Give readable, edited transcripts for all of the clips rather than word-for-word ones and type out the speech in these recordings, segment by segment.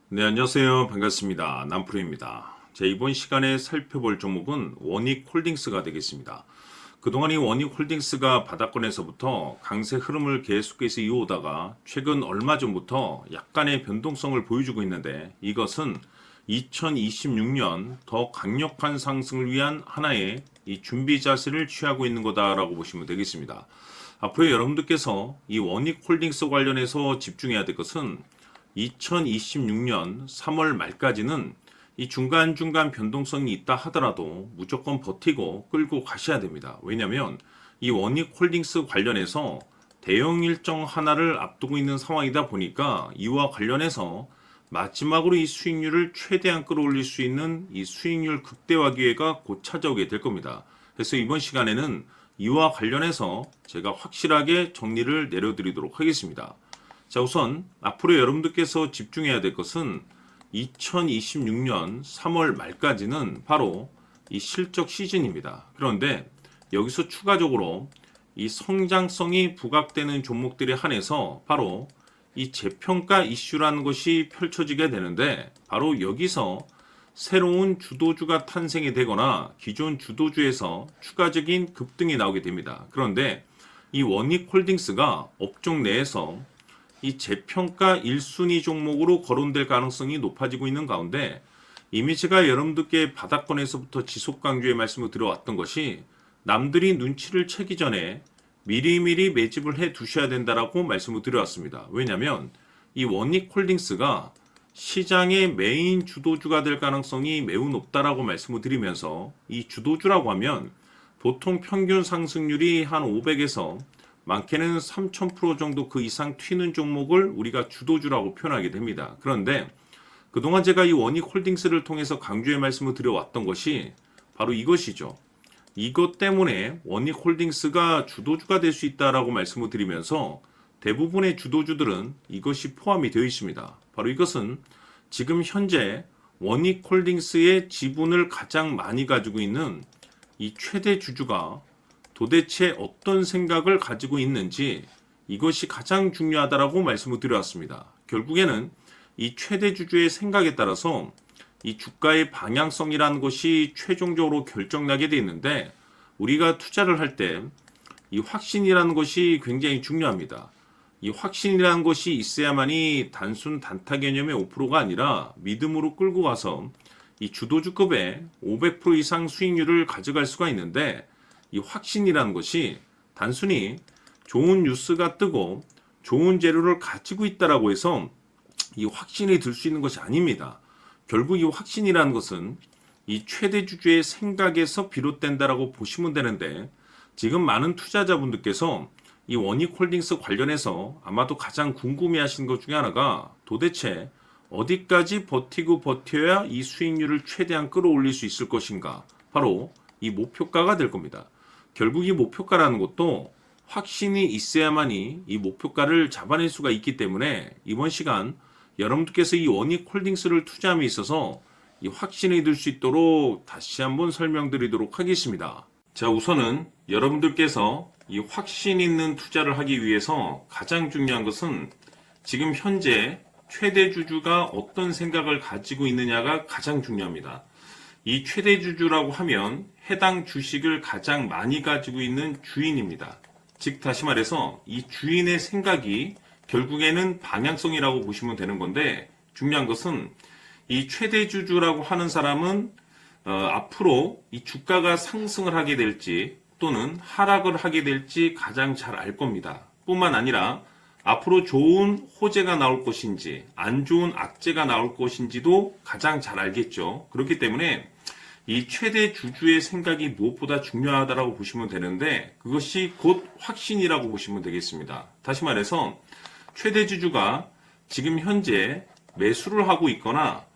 네, 안녕하세요. 반갑습니다. 남프로입니다. 이번 시간에 살펴볼 종목은 원익홀딩스가 되겠습니다. 그동안 이 원익홀딩스가 바닥권에서부터 강세 흐름을 계속해서 이어오다가 최근 얼마 전부터 약간의 변동성을 보여주고 있는데, 이것은 2026년 더 강력한 상승을 위한 하나의 이 준비 자세를 취하고 있는 거다라고 보시면 되겠습니다. 앞으로 여러분들께서 이 원익홀딩스 관련해서 집중해야 될 것은 2026년 3월 말까지는 이 중간중간 변동성이 있다 하더라도 무조건 버티고 끌고 가셔야 됩니다. 왜냐하면 이 원익홀딩스 관련해서 대형 일정 하나를 앞두고 있는 상황이다 보니까 이와 관련해서 마지막으로 이 수익률을 최대한 끌어올릴 수 있는 이 수익률 극대화 기회가 곧 찾아오게 될 겁니다. 그래서 이번 시간에는 이와 관련해서 제가 확실하게 정리를 내려드리도록 하겠습니다. 자, 우선 앞으로 여러분들께서 집중해야 될 것은 2026년 3월 말까지는 바로 이 실적 시즌입니다. 그런데 여기서 추가적으로 이 성장성이 부각되는 종목들에 한해서 바로 이 재평가 이슈라는 것이 펼쳐지게 되는데, 바로 여기서 새로운 주도주가 탄생이 되거나 기존 주도주에서 추가적인 급등이 나오게 됩니다. 그런데 이 원익홀딩스가 업종 내에서 이 재평가 1순위 종목으로 거론될 가능성이 높아지고 있는 가운데, 이미 제가 여러분들께 바닥권에서부터 지속 강조의 말씀을 드려왔던 것이 남들이 눈치를 채기 전에 미리미리 매집을 해 두셔야 된다라고 말씀을 드려왔습니다. 왜냐하면 이 원익홀딩스가 시장의 메인 주도주가 될 가능성이 매우 높다라고 말씀을 드리면서, 이 주도주라고 하면 보통 평균 상승률이 한 500에서 많게는 3000% 정도 그 이상 튀는 종목을 우리가 주도주라고 표현하게 됩니다. 그런데 그동안 제가 이 원익홀딩스를 통해서 강조의 말씀을 드려왔던 것이 바로 이것이죠. 이것 때문에 원익홀딩스가 주도주가 될 수 있다라고 말씀을 드리면서 대부분의 주도주들은 이것이 포함이 되어 있습니다. 바로 이것은 지금 현재 원익홀딩스의 지분을 가장 많이 가지고 있는 이 최대 주주가 도대체 어떤 생각을 가지고 있는지, 이것이 가장 중요하다라고 말씀을 드려왔습니다. 결국에는 이 최대 주주의 생각에 따라서 이 주가의 방향성이라는 것이 최종적으로 결정나게 되어 있는데, 우리가 투자를 할 때 이 확신이라는 것이 굉장히 중요합니다. 이 확신이라는 것이 있어야만이 단순 단타 개념의 5%가 아니라 믿음으로 끌고 가서 이 주도주급의 500% 이상 수익률을 가져갈 수가 있는데, 이 확신이라는 것이 단순히 좋은 뉴스가 뜨고 좋은 재료를 가지고 있다라고 해서 이 확신이 들 수 있는 것이 아닙니다. 결국 이 확신이라는 것은 이 최대 주주의 생각에서 비롯된다라고 보시면 되는데, 지금 많은 투자자분들께서 이 원익홀딩스 관련해서 아마도 가장 궁금해하시는 것 중에 하나가 도대체 어디까지 버티고 버텨야 이 수익률을 최대한 끌어올릴 수 있을 것인가, 바로 이 목표가가 될 겁니다. 결국 이 목표가라는 것도 확신이 있어야만이 이 목표가를 잡아낼 수가 있기 때문에, 이번 시간 여러분들께서 이 원익홀딩스를 투자함에 있어서 이 확신이 들 수 있도록 다시 한번 설명드리도록 하겠습니다. 자, 우선은 여러분들께서 이 확신 있는 투자를 하기 위해서 가장 중요한 것은 지금 현재 최대 주주가 어떤 생각을 가지고 있느냐가 가장 중요합니다. 이 최대 주주라고 하면 해당 주식을 가장 많이 가지고 있는 주인입니다. 즉 다시 말해서 이 주인의 생각이 결국에는 방향성이라고 보시면 되는 건데, 중요한 것은 이 최대 주주라고 하는 사람은 앞으로 이 주가가 상승을 하게 될지 또는 하락을 하게 될지 가장 잘 알 겁니다. 뿐만 아니라 앞으로 좋은 호재가 나올 것인지 안 좋은 악재가 나올 것인지도 가장 잘 알겠죠. 그렇기 때문에 이 최대 주주의 생각이 무엇보다 중요하다고 보시면 되는데, 그것이 곧 확신이라고 보시면 되겠습니다. 다시 말해서 최대 주주가 지금 현재 매수를 하고 있거나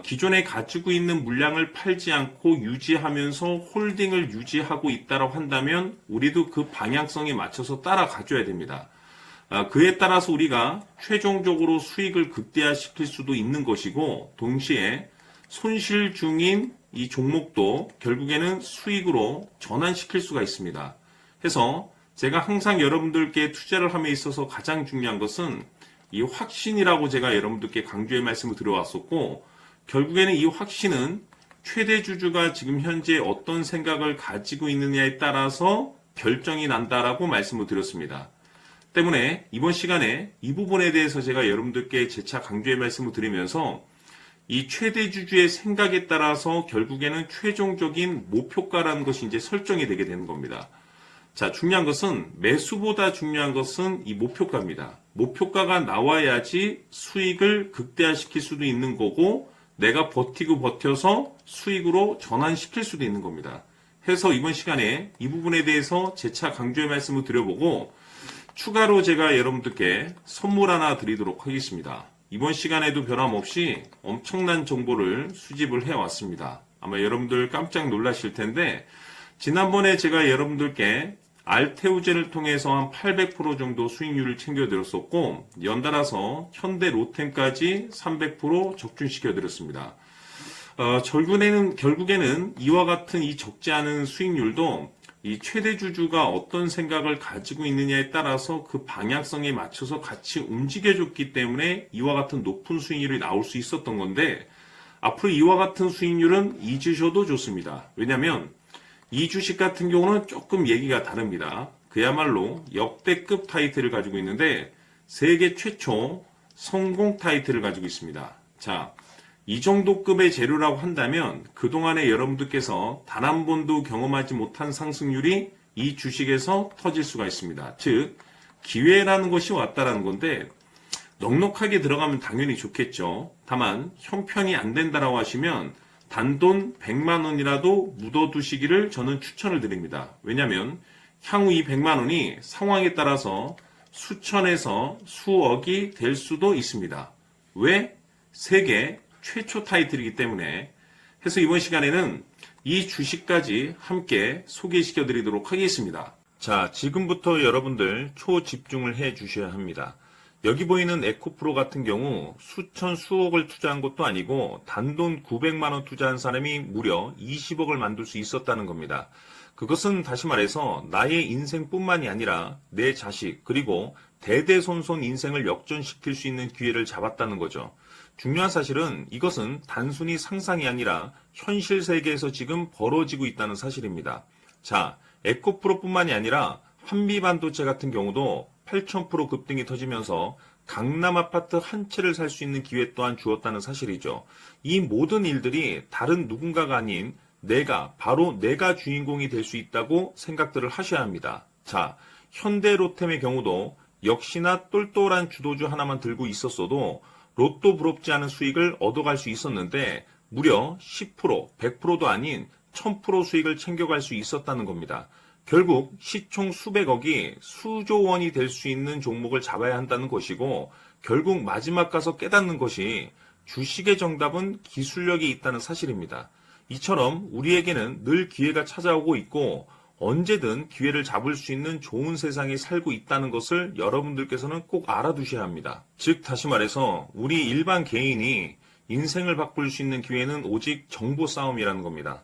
기존에 가지고 있는 물량을 팔지 않고 유지하면서 홀딩을 유지하고 있다고 한다면 우리도 그 방향성에 맞춰서 따라가줘야 됩니다. 그에 따라서 우리가 최종적으로 수익을 극대화시킬 수도 있는 것이고, 동시에 손실 중인 이 종목도 결국에는 수익으로 전환시킬 수가 있습니다. 해서 제가 항상 여러분들께 투자를 함에 있어서 가장 중요한 것은 이 확신이라고 제가 여러분들께 강조의 말씀을 드려왔었고, 결국에는 이 확신은 최대 주주가 지금 현재 어떤 생각을 가지고 있느냐에 따라서 결정이 난다라고 말씀을 드렸습니다. 때문에 이번 시간에 이 부분에 대해서 제가 여러분들께 재차 강조의 말씀을 드리면서 이 최대 주주의 생각에 따라서 결국에는 최종적인 목표가라는 것이 이제 설정이 되게 되는 겁니다. 자, 중요한 것은 매수보다 중요한 것은 이 목표가입니다. 목표가가 나와야지 수익을 극대화시킬 수도 있는 거고 내가 버티고 버텨서 수익으로 전환시킬 수도 있는 겁니다. 해서 이번 시간에 이 부분에 대해서 재차 강조의 말씀을 드려보고 추가로 제가 여러분들께 선물 하나 드리도록 하겠습니다. 이번 시간에도 변함없이 엄청난 정보를 수집을 해왔습니다. 아마 여러분들 깜짝 놀라실 텐데 지난번에 제가 여러분들께 알테우젠을 통해서 한 800% 정도 수익률을 챙겨드렸었고 연달아서 현대 로템까지 300% 적중시켜드렸습니다. 결국에는 이와 같은 이 적지 않은 수익률도 이 최대 주주가 어떤 생각을 가지고 있느냐에 따라서 그 방향성에 맞춰서 같이 움직여줬기 때문에 이와 같은 높은 수익률이 나올 수 있었던 건데 앞으로 이와 같은 수익률은 잊으셔도 좋습니다. 왜냐하면 이 주식 같은 경우는 조금 얘기가 다릅니다. 그야말로 역대급 타이틀을 가지고 있는데 세계 최초 성공 타이틀을 가지고 있습니다. 자, 이 정도 급의 재료라고 한다면 그동안에 여러분들께서 단 한 번도 경험하지 못한 상승률이 이 주식에서 터질 수가 있습니다. 즉 기회라는 것이 왔다라는 건데 넉넉하게 들어가면 당연히 좋겠죠. 다만 형편이 안 된다라고 하시면 단돈 100만 원이라도 묻어두시기를 저는 추천을 드립니다. 왜냐하면 향후 이 100만 원이 상황에 따라서 수천에서 수억이 될 수도 있습니다. 왜? 세계 최초 타이틀이기 때문에. 해서 이번 시간에는 이 주식까지 함께 소개시켜 드리도록 하겠습니다. 자, 지금부터 여러분들 초집중을 해 주셔야 합니다. 여기 보이는 에코프로 같은 경우 수천 수억을 투자한 것도 아니고 단돈 900만 원 투자한 사람이 무려 20억을 만들 수 있었다는 겁니다. 그것은 다시 말해서 나의 인생뿐만이 아니라 내 자식 그리고 대대손손 인생을 역전시킬 수 있는 기회를 잡았다는 거죠. 중요한 사실은 이것은 단순히 상상이 아니라 현실 세계에서 지금 벌어지고 있다는 사실입니다. 자, 에코프로뿐만이 아니라 한미반도체 같은 경우도 8,000% 급등이 터지면서 강남 아파트 한 채를 살 수 있는 기회 또한 주었다는 사실이죠. 이 모든 일들이 다른 누군가가 아닌 바로 내가 주인공이 될 수 있다고 생각들을 하셔야 합니다. 자, 현대로템의 경우도 역시나 똘똘한 주도주 하나만 들고 있었어도 로또 부럽지 않은 수익을 얻어갈 수 있었는데 무려 10%, 100%도 아닌 1000% 수익을 챙겨갈 수 있었다는 겁니다. 결국 시총 수백억이 수조 원이 될 수 있는 종목을 잡아야 한다는 것이고 결국 마지막 가서 깨닫는 것이 주식의 정답은 기술력이 있다는 사실입니다. 이처럼 우리에게는 늘 기회가 찾아오고 있고 언제든 기회를 잡을 수 있는 좋은 세상에 살고 있다는 것을 여러분들께서는 꼭 알아두셔야 합니다. 즉 다시 말해서 우리 일반 개인이 인생을 바꿀 수 있는 기회는 오직 정보 싸움이라는 겁니다.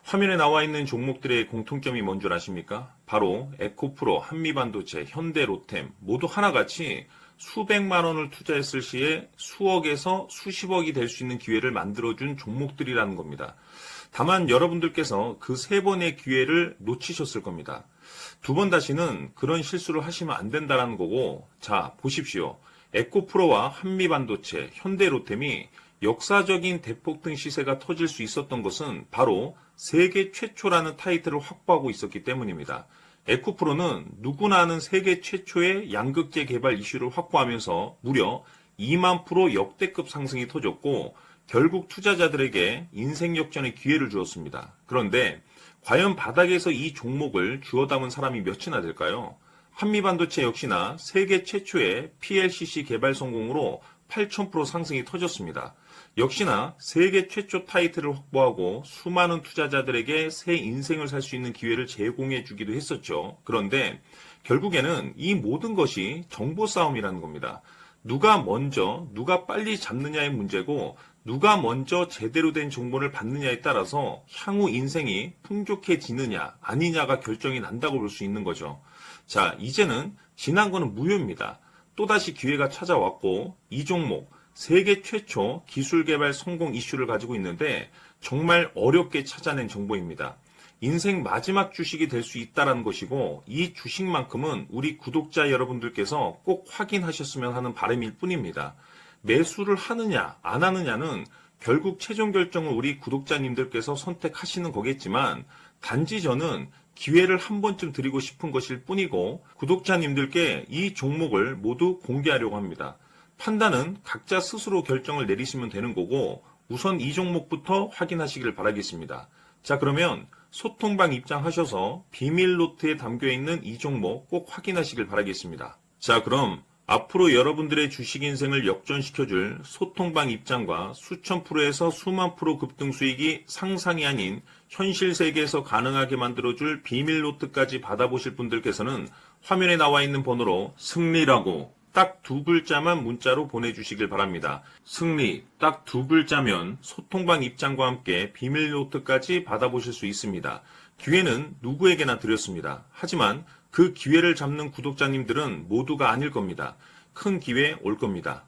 화면에 나와 있는 종목들의 공통점이 뭔 줄 아십니까? 바로 에코프로, 한미반도체, 현대로템 모두 하나같이 수백만 원을 투자했을 시에 수억에서 수십억이 될 수 있는 기회를 만들어준 종목들이라는 겁니다. 다만 여러분들께서 그 세 번의 기회를 놓치셨을 겁니다. 두 번 다시는 그런 실수를 하시면 안 된다는 거고, 자 보십시오. 에코프로와 한미반도체, 현대로템이 역사적인 대폭등 시세가 터질 수 있었던 것은 바로 세계 최초라는 타이틀을 확보하고 있었기 때문입니다. 에코프로는 누구나 아는 세계 최초의 양극재 개발 이슈를 확보하면서 무려 2만 프로 역대급 상승이 터졌고 결국 투자자들에게 인생 역전의 기회를 주었습니다. 그런데 과연 바닥에서 이 종목을 주워 담은 사람이 몇이나 될까요? 한미반도체 역시나 세계 최초의 PLCC 개발 성공으로 8,000% 상승이 터졌습니다. 역시나 세계 최초 타이틀을 확보하고 수많은 투자자들에게 새 인생을 살 수 있는 기회를 제공해 주기도 했었죠. 그런데 결국에는 이 모든 것이 정보 싸움이라는 겁니다. 누가 먼저, 누가 빨리 잡느냐의 문제고 누가 먼저 제대로 된 정보를 받느냐에 따라서 향후 인생이 풍족해지느냐 아니냐가 결정이 난다고 볼 수 있는 거죠. 자, 이제는 지난 거는 무효입니다. 또다시 기회가 찾아왔고 이 종목 세계 최초 기술 개발 성공 이슈를 가지고 있는데 정말 어렵게 찾아낸 정보입니다. 인생 마지막 주식이 될 수 있다는 것이고 이 주식만큼은 우리 구독자 여러분들께서 꼭 확인하셨으면 하는 바람일 뿐입니다. 매수를 하느냐 안 하느냐는 결국 최종 결정을 우리 구독자님들께서 선택하시는 거겠지만 단지 저는 기회를 한 번쯤 드리고 싶은 것일 뿐이고 구독자님들께 이 종목을 모두 공개하려고 합니다. 판단은 각자 스스로 결정을 내리시면 되는 거고 우선 이 종목부터 확인하시길 바라겠습니다. 자, 그러면 소통방 입장하셔서 비밀 노트에 담겨있는 이 종목 꼭 확인하시길 바라겠습니다. 자, 그럼 앞으로 여러분들의 주식 인생을 역전시켜줄 소통방 입장과 수천 프로에서 수만 프로 급등 수익이 상상이 아닌 현실 세계에서 가능하게 만들어줄 비밀 노트까지 받아보실 분들께서는 화면에 나와 있는 번호로 승리라고 딱 두 글자만 문자로 보내주시길 바랍니다. 승리 딱 두 글자면 소통방 입장과 함께 비밀 노트까지 받아보실 수 있습니다. 기회는 누구에게나 드렸습니다. 하지만 그 기회를 잡는 구독자님들은 모두가 아닐 겁니다. 큰 기회 올 겁니다.